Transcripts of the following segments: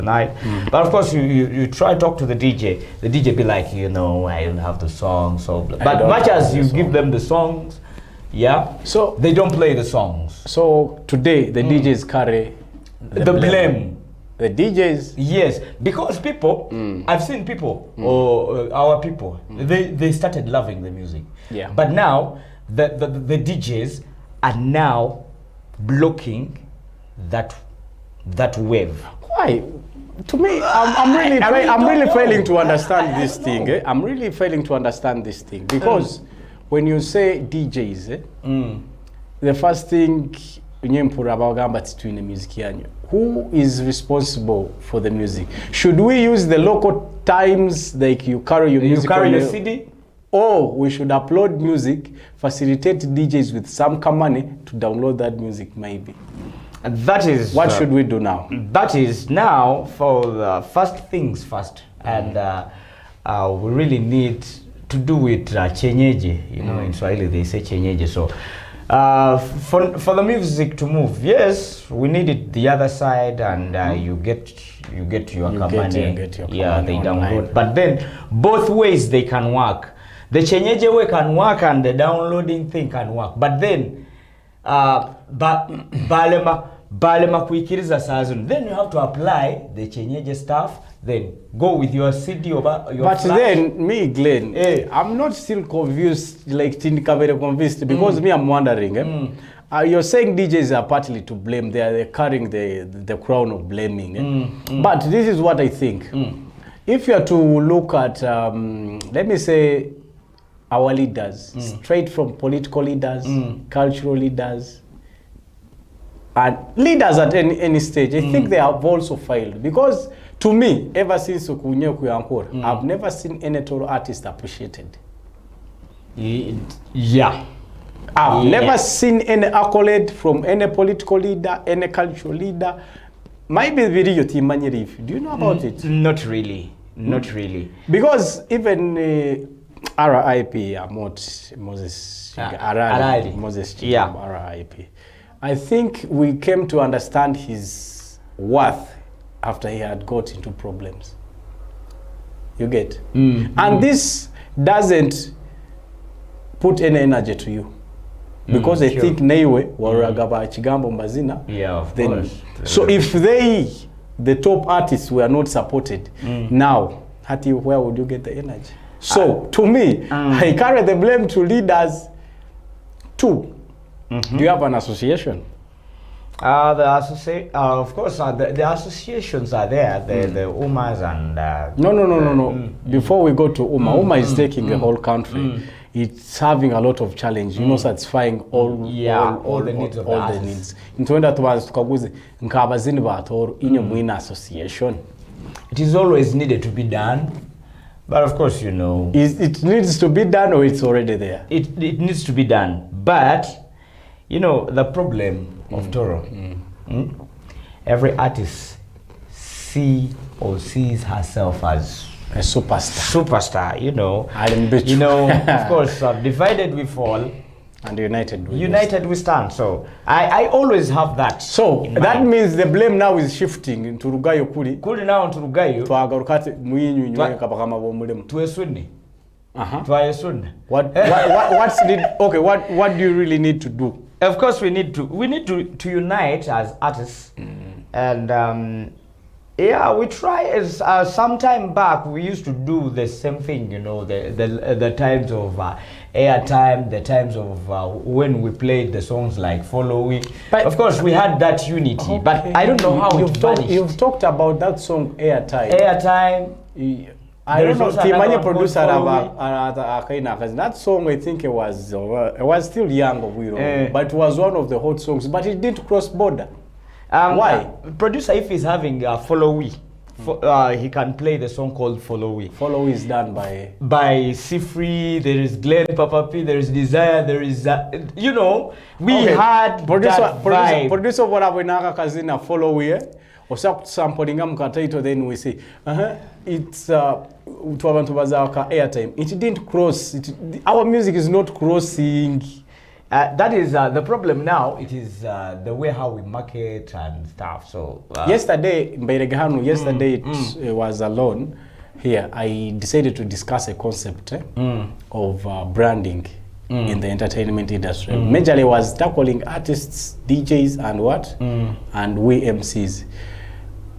night. But of course, you try to talk to the DJ. The DJ be like, I don't have the song. So, but much as you give them the songs, so they don't play the songs. So today, the DJs carry the blame. The DJs? Yes, because people, I've seen people, or our people, they started loving the music. Yeah. But now, the DJs are now blocking that wave. Why? To me, I'm really failing to understand this thing. I'm really failing to understand this thing. Because when you say DJs, the first thing, who is responsible for the music? Should we use the local times, like you carry your music? You carry the CD? Or we should upload music, facilitate DJs with some money to download that music, maybe. And that is... What should we do now? That is now for the first things first. And we really need to do it chenyeje. In Swahili they say chenyeje. So for the music to move, yes, we need it the other side, and you get your money. Yeah, they download. But then both ways they can work. The chenyeje way can work and the downloading thing can work. But then balema kuikiriza sazun. Then you have to apply the chenyeje stuff. Then go with your CD or your But flash. then me, Glen, I'm not still convinced, like Tindikavere convinced, because me, I'm wondering. You're saying DJs are partly to blame. They're carrying the crown of blaming. But this is what I think. If you are to look at, let me say, our leaders, straight from political leaders, cultural leaders, and leaders at any stage, I think they have also failed. Because to me, ever since I've never seen any Toro artist appreciated. Yeah. I've never seen any accolade from any political leader, any cultural leader. Maybe video team. Do you know about it? Not really. Not really. Because even RIP, Moses RIP. I think we came to understand his worth after he had got into problems. You get? And this doesn't put any energy to you. Because I think Neiwe, Waragaba Chigambo Mazina. Yeah, of course. So if the top artists were not supported, now, Hati, where would you get the energy? So, to me, I carry the blame to leaders too. Do you have an association? Of course, the associations are there, the UMAs and... No. Before we go to UMA, UMA is taking the whole country. It's having a lot of challenge, satisfying all the needs of all the needs. Ntuenda tukaguze nkabazini batoro inyo mwina association. It is always needed to be done, but of course, it needs to be done, or it's already there. It needs to be done, but the problem of Toro, every artist sees herself as a superstar. Of course, divided we fall, and united we stand. So I always have that. So that means the blame now is shifting into Rugayo Kuli now into Rugayo. Twagarukate mwinyu nywe kapakama bomulemu. Tuesuni. What do you really need to do? Of course, we need to unite as artists, and we try. As some time back, we used to do the same thing. The times of airtime, the times of when we played the songs like "Follow We." But of course, we had that unity. Okay. But I don't know how you've talked about that song "Airtime." I don't know. Timanya producer that song, I think it was still young, but it was one of the hot songs. But it didn't cross border. Why? Producer, if he's having Follow We, he can play the song called Follow We. Follow We is done by Sifri. There is Glen Papapi. There is Desire. There is we had producer whatever kazina Follow We. Sampling title, then we say it's airtime. It didn't cross. Our music is not crossing that is the problem now. It is the way how we market and stuff. So yesterday, it was alone here. I decided to discuss a concept of branding in the entertainment industry. Majorly was tackling artists, DJs, and what, and we MCs.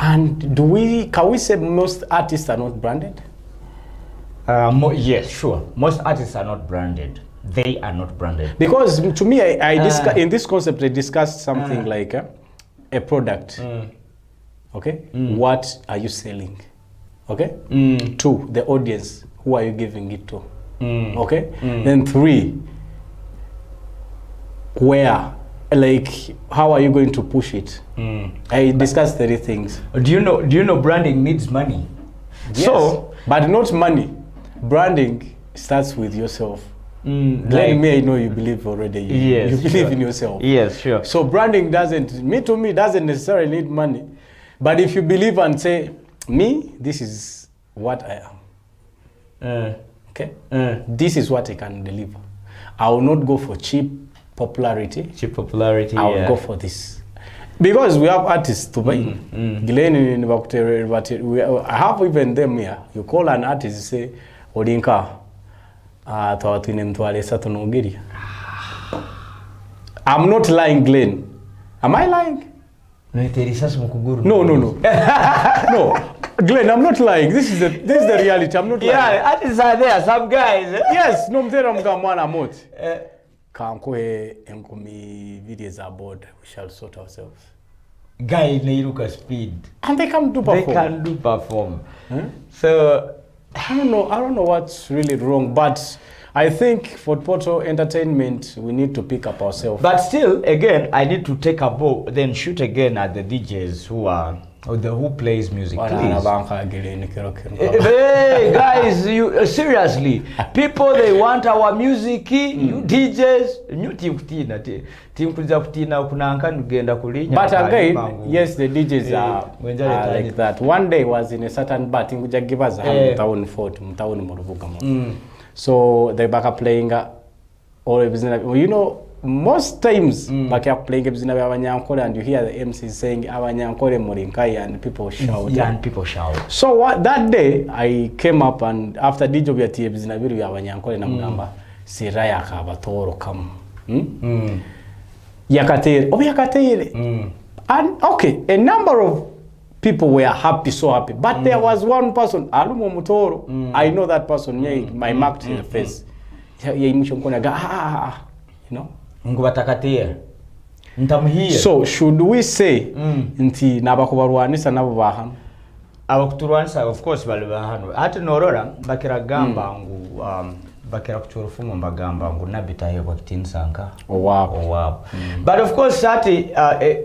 And can we say most artists are not branded? Yes, sure. Most artists are not branded. They are not branded. Because to me, in this concept, I discussed something like a product. Okay? What are you selling? Okay? 2, the audience. Who are you giving it to? Okay? Then 3, where? Like, how are you going to push it? I discussed 3 things. Do you know branding needs money? Yes, so, but not money. Branding starts with yourself. Like me, I know you believe already. You believe in yourself. Yes, sure. So branding doesn't necessarily need money. But if you believe and say, me, this is what I am. Okay? This is what I can deliver. I will not go for cheap popularity. I will go for this. Because we have artists to buy. Glen Papapi, I have even them here. You call an artist, you say, Odinka. I'm not lying, Glen. Am I lying? No. No. Glen, I'm not lying. This is the reality. I'm not lying. Yeah, artists are there. Some guys. Yes, no, I'm videos are bored. We shall sort ourselves. Guys, they look at speed. And they can do perform. So I don't know what's really wrong, but I think for Poto Entertainment, we need to pick up ourselves. But still, again, I need to take a bow, then shoot again at the DJs who plays music. Hey guys, you seriously, people they want our music. You DJs, new team kulinya. But again, yes, the DJs are like that. One day was in a certain bar, give us so they back up playing all business. Most times back up playing business and you hear the MC saying and people shout. Yeah, and people shout. So that day I came up, and after DJ business namugamba siraya kabatoro kam. Yakatere. And okay, a number of people were happy, so happy. But there was one person, Alumo Mutoro. I know that person. My marked in the face. You know. So should we say nti nabakubarwanisa nabo bahano? Abakuturwanisa of course bali bahano. Ati norora bakira gamba ngu bakira kuchurufumu mbagamba ngu nabitaye kwa kitinsanka. Wow. But of course ati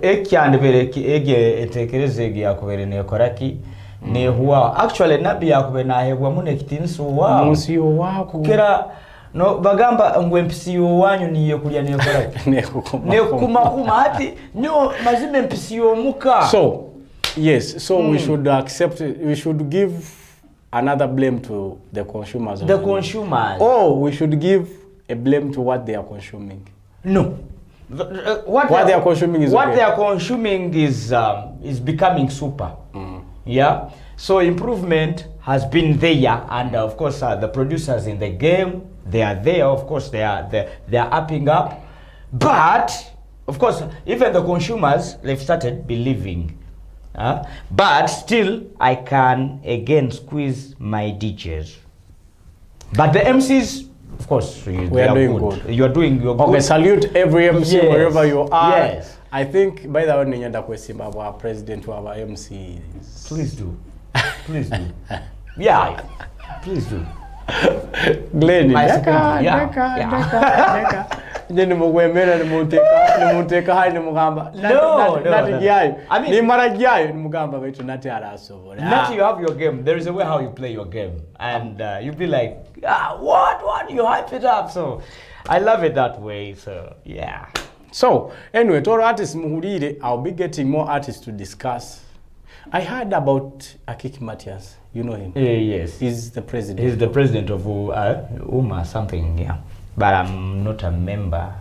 ekyandebere ege etekereze yakubere ne koraki ne huwa actually nabi yakubere na hebwa mune kitinso wa munsi yo wako kera no bagamba ngwe mpisiyo wanyu niye kulya ne koraki ne kuma ati nyo mazime mpisiyo muka. So yes, so we should accept it. We should give another blame to the consumers. Or we should give a blame to what they are consuming. No. What they are consuming is what they are consuming is becoming super. Yeah. So improvement has been there, and of course the producers in the game, they are there. Of course they are upping up, but of course even the consumers, they've started believing. But still I can again squeeze my DJs. But the MCs, of course, we are doing good. You're good. Okay, salute every MC wherever you are. Yes. I think by the way, our president to our MCs. Please do. Please do. Yeah. Please do. Glen, No. I mean, not you have your game. There is a way how you play your game, and you'll be like, what? You hype it up. So I love it that way. So yeah. So anyway, to our artists Muhurire, I'll be getting more artists to discuss. I heard about Akiki Matias. You know him? Yes. He's the president. He's the president of UMA something, yeah. But I'm not a member.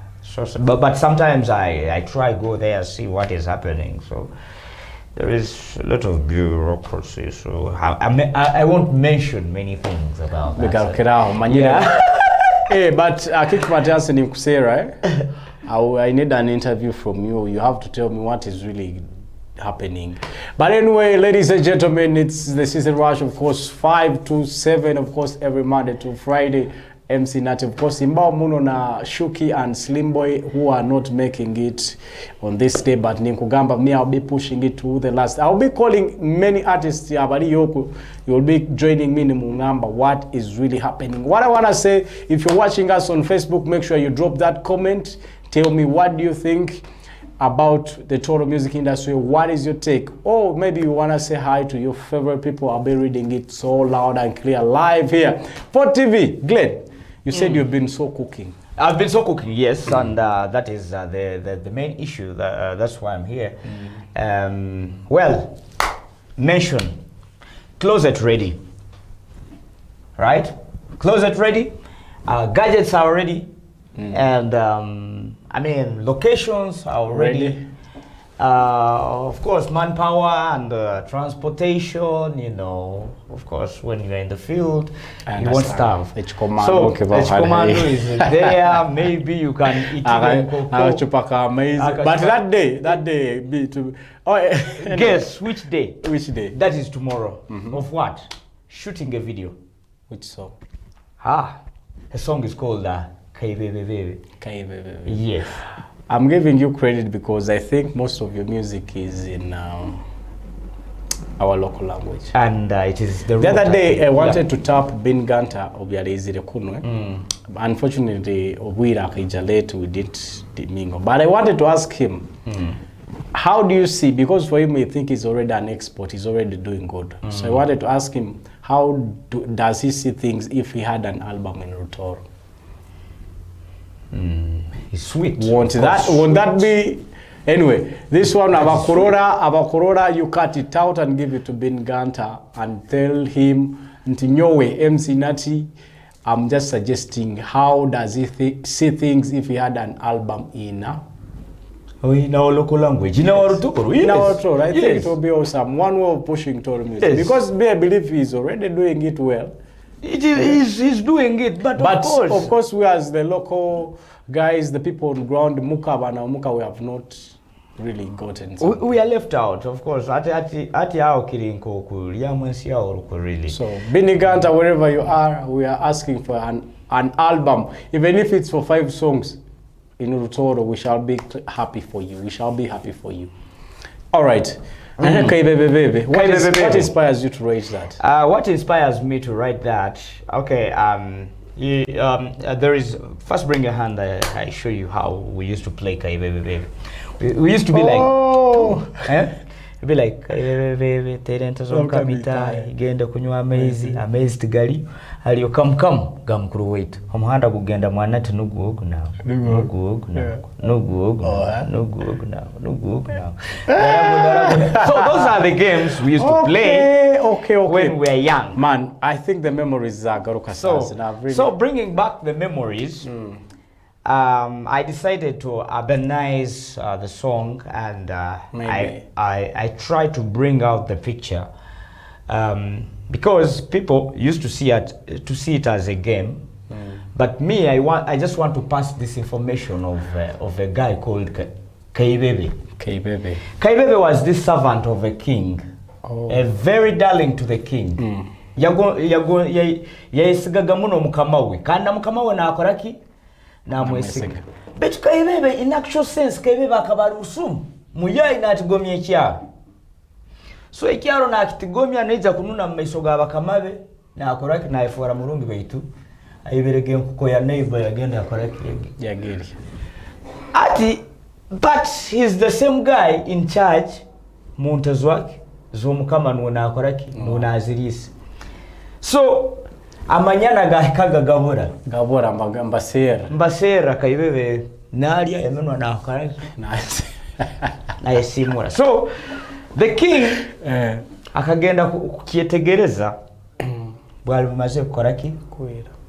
But sometimes I try go there, see what is happening. So there is a lot of bureaucracy. So I won't mention many things about that. Yeah. Hey, but I keep my chance in say, right? I need an interview from you. You have to tell me what is really happening. But anyway, ladies and gentlemen, it's the Season Rush, of course, 5 to 7, of course, every Monday to Friday. MC Nati, of course, Imbao Muno na Shuki and Slim Boy, who are not making it on this day, but Ninkugamba, me, I'll be pushing it to the last. I'll be calling many artists, Abari Yoku, you'll be joining me in Mungamba, what is really happening. What I want to say, if you're watching us on Facebook, make sure you drop that comment. Tell me, what do you think about the total music industry? What is your take? Or maybe you want to say hi to your favorite people. I'll be reading it so loud and clear live here. For TV, Glen, you said you've been so cooking. I've been so cooking, yes, and that is the main issue. That's why I'm here. Well, mention closet ready, right? Closet ready, gadgets are ready, and I mean locations are ready. Of course, manpower and transportation, you know, of course, when you're in the field, you won't starve. So, H-Commando is there, maybe you can eat But that day, guess which day? Which day? That is tomorrow. Of what? Shooting a video. Which song? The song is called Kaibebe. Kaibebe. Yes. I'm giving you credit because I think most of your music is in our local language. And it is the other day I wanted to tap Ben Ganta Obializire Kunwe. Unfortunately, Obwira Kijalete we did the mingo. But I wanted to ask him, how do you see, because for him I think he's already an export, he's already doing good. So I wanted to ask him, how does he see things if he had an album in Rutoro? It's sweet. Won't that be? Anyway, this one, Abakorora, you cut it out and give it to Ben Ganta and tell him, Ntinyowe, MC Nati, I'm just suggesting, how does he see things if he had an album in our local language? In our Rutoro, yes. In our Rutoro, I think it will be awesome. One way of pushing Toro music. Yes. Because I believe he's already doing it well. He's doing it, but of course, we as the local guys, the people on the ground, Muka, we have not really gotten something. We are left out, of course. So, Biniganta, wherever you are, we are asking for an album, even if it's for 5 songs in Rutoro. We shall be happy for you. We shall be happy for you. All right. What inspires you to write that? What inspires me to write that? Okay, there is, first bring your hand, I show you how we used to play Kai Baby Baby. We used to be like, It'd be like, terenta zonka mita, igenda kunywa amazed gali, aliyo come gamkuru wait. Omuhanda gugenda mwanati nugu ogu now. So those are the games we used to play when we were young. Man, I think the memories are garuka. So bringing back the memories, I decided to urbanize the song, and I tried to bring out the picture because people used to see it as a game, but me, I just want to pass this information of a guy called Kaibebe. Kaibebe was this servant of a king, a very darling to the king. Yayisigaga muno mukamawe, kanda mukamawe na akoraki na mwesiga. But Kaibebe, in actual sense, Kaibebe akabali usumu muyayi na atigomye ekyalo. So ekyalo na akitigomya neza kununa mmaisoga abakamabe na akoraki na efora mulumbi baitu ayiberege nkuko ya neighbor yagenda akoraki yagiri. But he's the same guy in charge muntazi wake z'omukama nuna akoraki nuna azirisi. So amanyana gahikaga gabora mbasera Kaibebe nalya yamenwa na akoraki na yesimura. So the king akagenda kukietegereza bwali bumaze kukoraki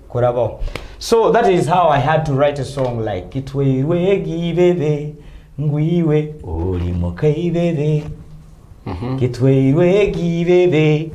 kurabo. So that is how I had to write a song like Kitweirwe gibebe ngwiwe oli mokaibebe Kitweirwe gibebe